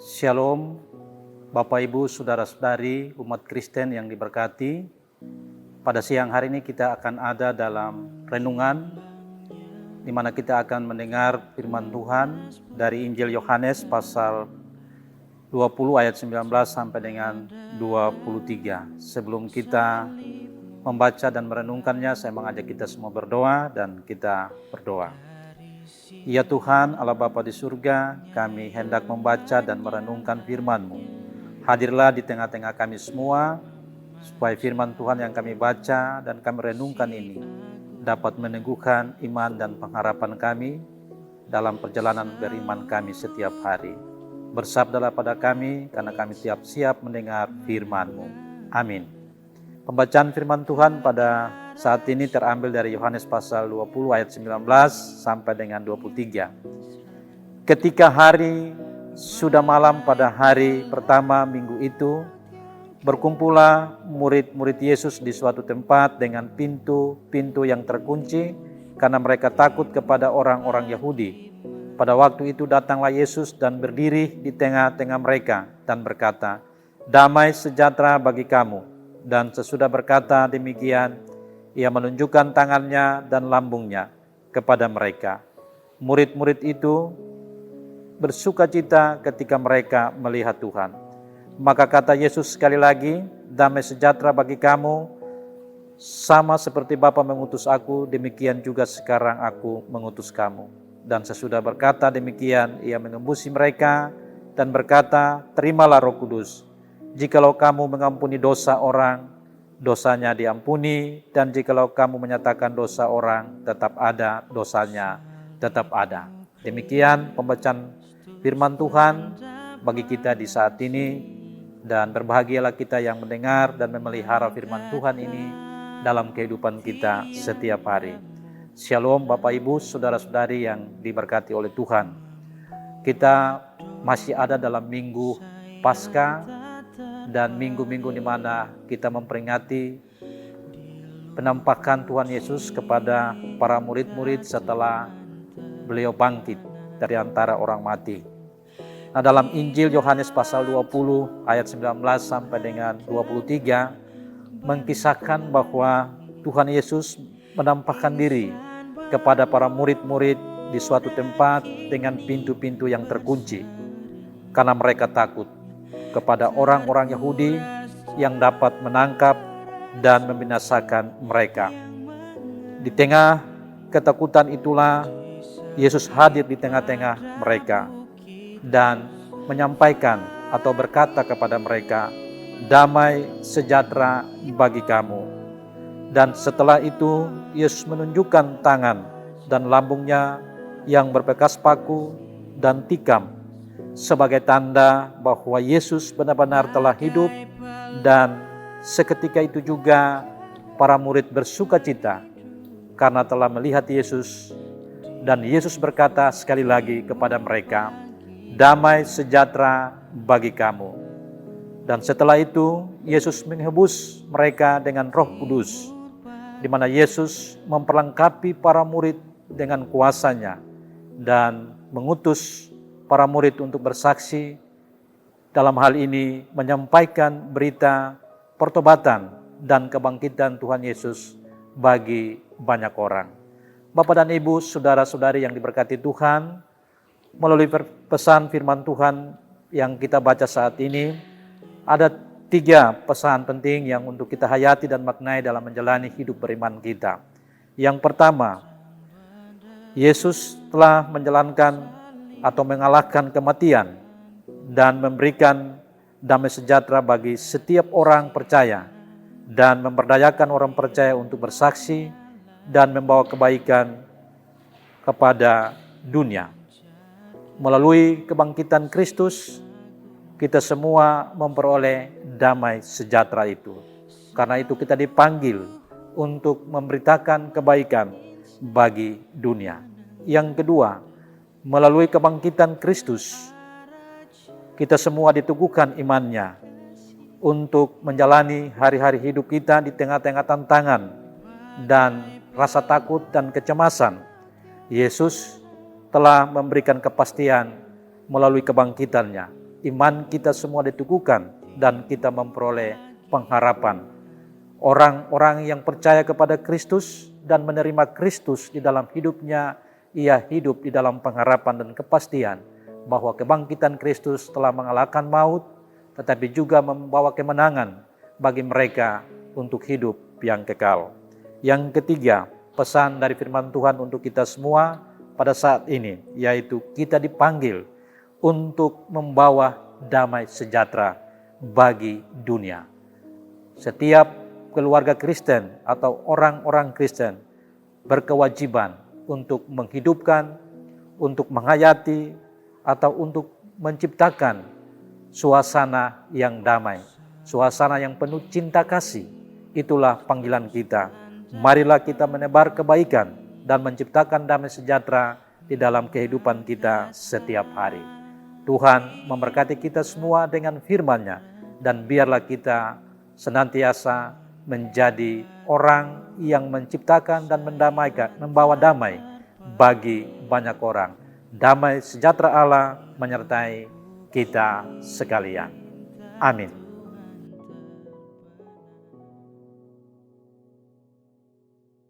Shalom, Bapak Ibu, Saudara-saudari, umat Kristen yang diberkati. Pada siang hari ini kita akan ada dalam renungan, di mana kita akan mendengar firman Tuhan dari Injil Yohanes pasal 20 ayat 19 sampai dengan 23. Sebelum kita membaca dan merenungkannya, saya mengajak kita semua berdoa dan kita berdoa. Ya Tuhan, Allah Bapa di surga, kami hendak membaca dan merenungkan firman-Mu. Hadirlah di tengah-tengah kami semua, supaya firman Tuhan yang kami baca dan kami renungkan ini dapat meneguhkan iman dan pengharapan kami dalam perjalanan beriman kami setiap hari. Bersabdalah pada kami, karena kami siap mendengar firman-Mu. Amin. Pembacaan firman Tuhan pada saat ini terambil dari Yohanes pasal 20 ayat 19 sampai dengan 23. Ketika hari sudah malam pada hari pertama minggu itu, berkumpullah murid-murid Yesus di suatu tempat dengan pintu-pintu yang terkunci karena mereka takut kepada orang-orang Yahudi. Pada waktu itu datanglah Yesus dan berdiri di tengah-tengah mereka dan berkata, "Damai sejahtera bagi kamu." Dan sesudah berkata demikian, Ia menunjukkan tangannya dan lambungnya kepada mereka. Murid-murid itu bersukacita ketika mereka melihat Tuhan. Maka kata Yesus sekali lagi, "Damai sejahtera bagi kamu, sama seperti Bapa mengutus aku, demikian juga sekarang aku mengutus kamu." Dan sesudah berkata demikian, Ia mengembusi mereka dan berkata, "Terimalah Roh Kudus. Jikalau kamu mengampuni dosa orang, dosanya diampuni, dan jikalau kamu menyatakan dosa orang, tetap ada dosanya, tetap ada." Demikian pembacaan firman Tuhan bagi kita di saat ini, dan berbahagialah kita yang mendengar dan memelihara firman Tuhan ini dalam kehidupan kita setiap hari. Shalom Bapak Ibu, Saudara-saudari yang diberkati oleh Tuhan. Kita masih ada dalam minggu Paskah, dan minggu-minggu di mana kita memperingati penampakan Tuhan Yesus kepada para murid-murid setelah beliau bangkit dari antara orang mati. Nah, dalam Injil Yohanes pasal 20 ayat 19 sampai dengan 23 mengkisahkan bahwa Tuhan Yesus menampakkan diri kepada para murid-murid di suatu tempat dengan pintu-pintu yang terkunci karena mereka takut kepada orang-orang Yahudi yang dapat menangkap dan membinasakan mereka. Di tengah ketakutan itulah Yesus hadir di tengah-tengah mereka dan menyampaikan atau berkata kepada mereka, "Damai sejahtera bagi kamu." Dan setelah itu Yesus menunjukkan tangan dan lambungnya yang berbekas paku dan tikam sebagai tanda bahwa Yesus benar-benar telah hidup, dan seketika itu juga para murid bersukacita karena telah melihat Yesus, dan Yesus berkata sekali lagi kepada mereka, "Damai sejahtera bagi kamu." Dan setelah itu Yesus menghembus mereka dengan Roh Kudus, di mana Yesus memperlengkapi para murid dengan kuasanya dan mengutus para murid untuk bersaksi, dalam hal ini menyampaikan berita pertobatan dan kebangkitan Tuhan Yesus bagi banyak orang. Bapak dan Ibu, saudara-saudari yang diberkati Tuhan, melalui pesan firman Tuhan yang kita baca saat ini, ada 3 pesan penting yang untuk kita hayati dan maknai dalam menjalani hidup beriman kita. Yang pertama, Yesus telah menjalankan atau mengalahkan kematian dan memberikan damai sejahtera bagi setiap orang percaya, dan memberdayakan orang percaya untuk bersaksi dan membawa kebaikan kepada dunia. Melalui kebangkitan Kristus, kita semua memperoleh damai sejahtera itu. Karena itu kita dipanggil untuk memberitakan kebaikan bagi dunia. Yang kedua, melalui kebangkitan Kristus, kita semua diteguhkan imannya untuk menjalani hari-hari hidup kita di tengah-tengah tantangan dan rasa takut dan kecemasan. Yesus telah memberikan kepastian melalui kebangkitannya iman kita semua diteguhkan dan kita memperoleh pengharapan. Orang-orang yang percaya kepada Kristus dan menerima Kristus di dalam hidupnya, ia hidup di dalam pengharapan dan kepastian bahwa kebangkitan Kristus telah mengalahkan maut, tetapi juga membawa kemenangan bagi mereka untuk hidup yang kekal. Yang ketiga, pesan dari firman Tuhan untuk kita semua pada saat ini, yaitu kita dipanggil untuk membawa damai sejahtera bagi dunia. Setiap keluarga Kristen atau orang-orang Kristen berkewajiban untuk menghidupkan, untuk menghayati, atau untuk menciptakan suasana yang damai, suasana yang penuh cinta kasih. Itulah panggilan kita. Marilah kita menebar kebaikan dan menciptakan damai sejahtera di dalam kehidupan kita setiap hari. Tuhan memberkati kita semua dengan firman-Nya, dan biarlah kita senantiasa menjadi orang yang menciptakan dan mendamaikan, membawa damai bagi banyak orang. Damai sejahtera Allah menyertai kita sekalian. Amin.